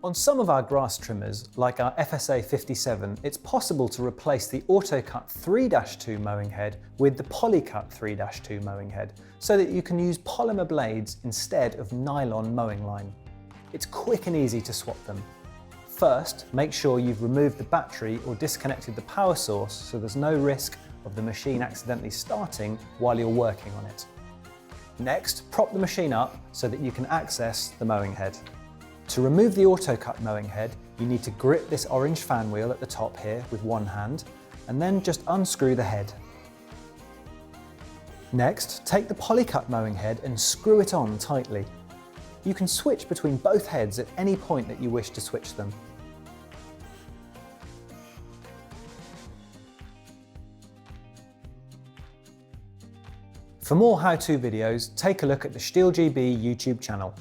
On some of our grass trimmers, like our FSA 57, it's possible to replace the AutoCut 3-2 mowing head with the PolyCut 3-2 mowing head, so that you can use polymer blades instead of nylon mowing line. It's quick and easy to swap them. First, make sure you've removed the battery or disconnected the power source so there's no risk of the machine accidentally starting while you're working on it. Next, prop the machine up so that you can access the mowing head. To remove the AutoCut mowing head, you need to grip this orange fan wheel at the top here with one hand, and then just unscrew the head. Next, take the PolyCut mowing head and screw it on tightly. You can switch between both heads at any point that you wish to switch them. For more how-to videos, take a look at the STIHL GB YouTube channel.